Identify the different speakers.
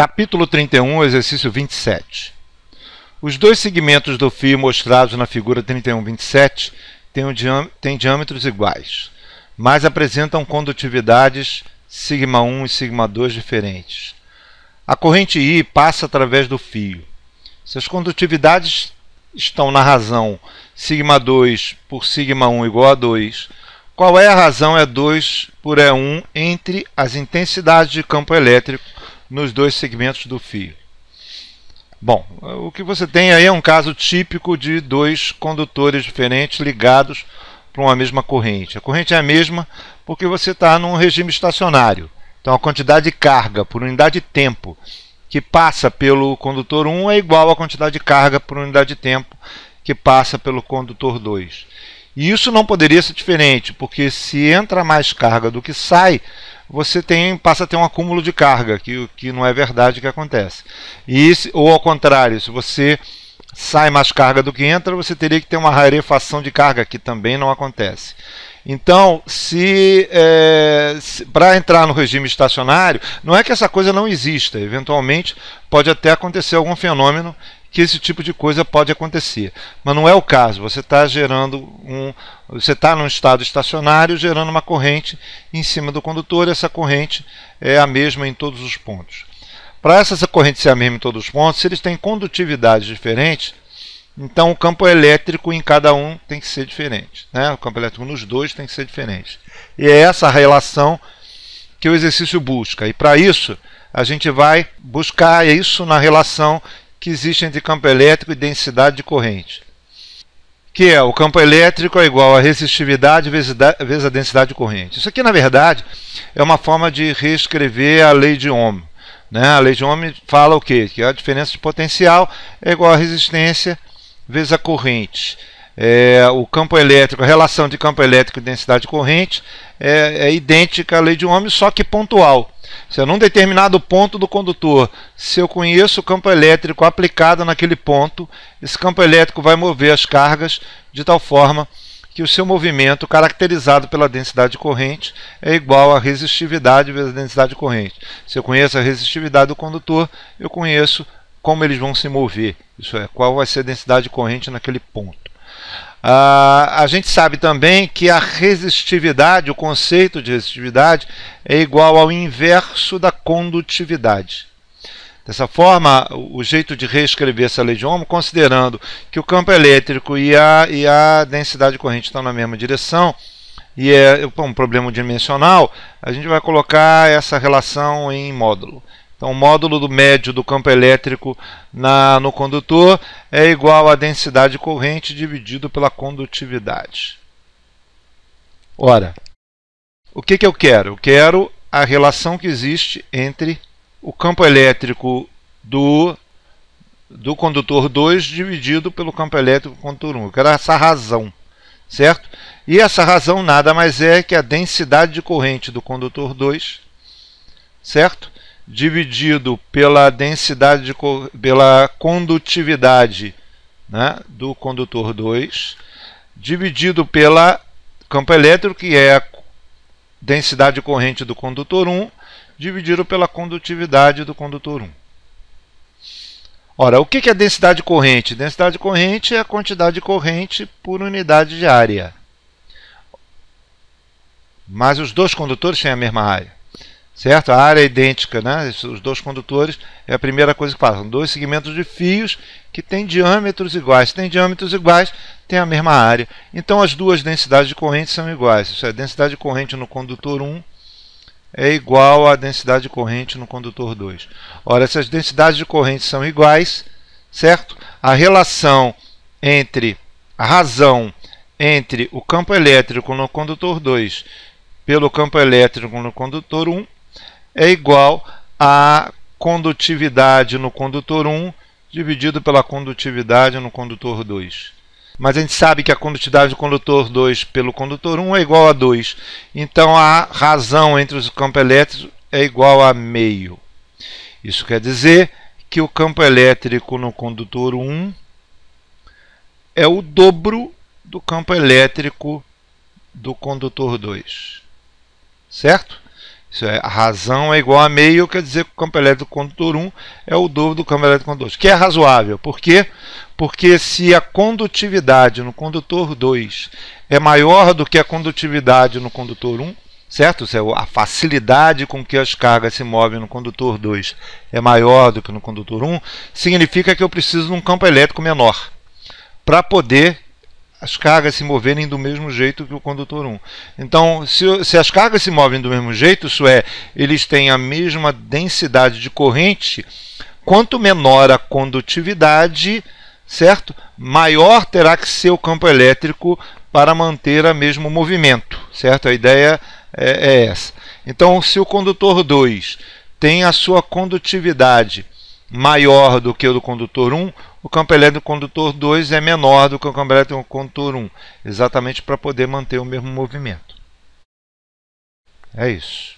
Speaker 1: Capítulo 31, exercício 27. Os dois segmentos do fio mostrados na figura 31-27 têm diâmetros iguais, mas apresentam condutividades σ1 e σ2 diferentes. A corrente I passa através do fio. Se as condutividades estão na razão σ2 por σ1 igual a 2, qual é a razão E2 por E1 entre as intensidades de campo elétrico nos dois segmentos do fio? Bom, o que você tem aí é um caso típico de dois condutores diferentes ligados para uma mesma corrente. A corrente é a mesma porque você está num regime estacionário. Então a quantidade de carga por unidade de tempo que passa pelo condutor 1 é igual à quantidade de carga por unidade de tempo que passa pelo condutor 2. E isso não poderia ser diferente, porque se entra mais carga do que sai, você passa a ter um acúmulo de carga, que não é verdade que acontece. Ou ao contrário, se você sai mais carga do que entra, você teria que ter uma rarefação de carga, que também não acontece. Então, para entrar no regime estacionário, não é que essa coisa não exista, eventualmente pode até acontecer algum fenômeno que esse tipo de coisa pode acontecer, mas não é o caso. Você está num estado estacionário gerando uma corrente em cima do condutor, e essa corrente é a mesma em todos os pontos. Para essa corrente ser a mesma em todos os pontos, se eles têm condutividades diferentes, então o campo elétrico em cada um tem que ser diferente, né? O campo elétrico nos dois tem que ser diferente. E é essa a relação que o exercício busca. E para isso, a gente vai buscar isso na relação que existe entre campo elétrico e densidade de corrente, que é o campo elétrico é igual a resistividade vezes a densidade de corrente. Isso aqui, na verdade, é uma forma de reescrever a lei de Ohm, né? A lei de Ohm fala o quê? Que a diferença de potencial é igual a resistência vezes a corrente. O campo elétrico, a relação de campo elétrico e densidade de corrente é idêntica à lei de Ohm, só que pontual. Se num determinado ponto do condutor, se eu conheço o campo elétrico aplicado naquele ponto, esse campo elétrico vai mover as cargas de tal forma que o seu movimento, caracterizado pela densidade de corrente, é igual à resistividade vezes a densidade de corrente. Se eu conheço a resistividade do condutor, eu conheço como eles vão se mover, isso é, qual vai ser a densidade de corrente naquele ponto. A gente sabe também que a resistividade, o conceito de resistividade, é igual ao inverso da condutividade. Dessa forma, o jeito de reescrever essa lei de Ohm, considerando que o campo elétrico e a densidade de corrente estão na mesma direção, e é um problema dimensional, a gente vai colocar essa relação em módulo. Então, o módulo do médio do campo elétrico no condutor é igual à densidade de corrente dividido pela condutividade. Ora, o que eu quero? Eu quero a relação que existe entre o campo elétrico do condutor 2 dividido pelo campo elétrico do condutor 1. Eu quero essa razão, certo? E essa razão nada mais é que a densidade de corrente do condutor 2, certo? Dividido pela pela condutividade, né, do condutor 2, dividido pela campo elétrico, que é a densidade de corrente do condutor 1, dividido pela condutividade do condutor 1. Ora, o que é densidade de corrente? Densidade de corrente é a quantidade de corrente por unidade de área. Mas os dois condutores têm a mesma área. Certo? A área é idêntica, né? Os dois condutores é a primeira coisa que passam. Dois segmentos de fios que têm diâmetros iguais. Se tem diâmetros iguais, tem a mesma área. Então as duas densidades de corrente são iguais. Isso é, a densidade de corrente no condutor 1 é igual à densidade de corrente no condutor 2. Ora, essas densidades de corrente são iguais, certo? A razão entre o campo elétrico no condutor 2 pelo campo elétrico no condutor 1 é igual à condutividade no condutor 1 dividido pela condutividade no condutor 2. Mas a gente sabe que a condutividade do condutor 2 pelo condutor 1 é igual a 2. Então a razão entre os campos elétricos é igual a meio. Isso quer dizer que o campo elétrico no condutor 1 é o dobro do campo elétrico do condutor 2. Certo? Isso é, a razão é igual a meio, quer dizer que o campo elétrico do condutor 1 é o dobro do campo elétrico do condutor 2, que é razoável. Por quê? Porque se a condutividade no condutor 2 é maior do que a condutividade no condutor 1, certo? A facilidade com que as cargas se movem no condutor 2 é maior do que no condutor 1, significa que eu preciso de um campo elétrico menor para poder as cargas se moverem do mesmo jeito que o condutor 1. Então, se as cargas se movem do mesmo jeito, isso é, eles têm a mesma densidade de corrente, quanto menor a condutividade, certo? Maior terá que ser o campo elétrico para manter o mesmo movimento, certo? A ideia é essa. Então, se o condutor 2 tem a sua condutividade maior do que o do condutor 1, o campo elétrico do condutor 2 é menor do que o campo elétrico do condutor 1, exatamente para poder manter o mesmo movimento. É isso.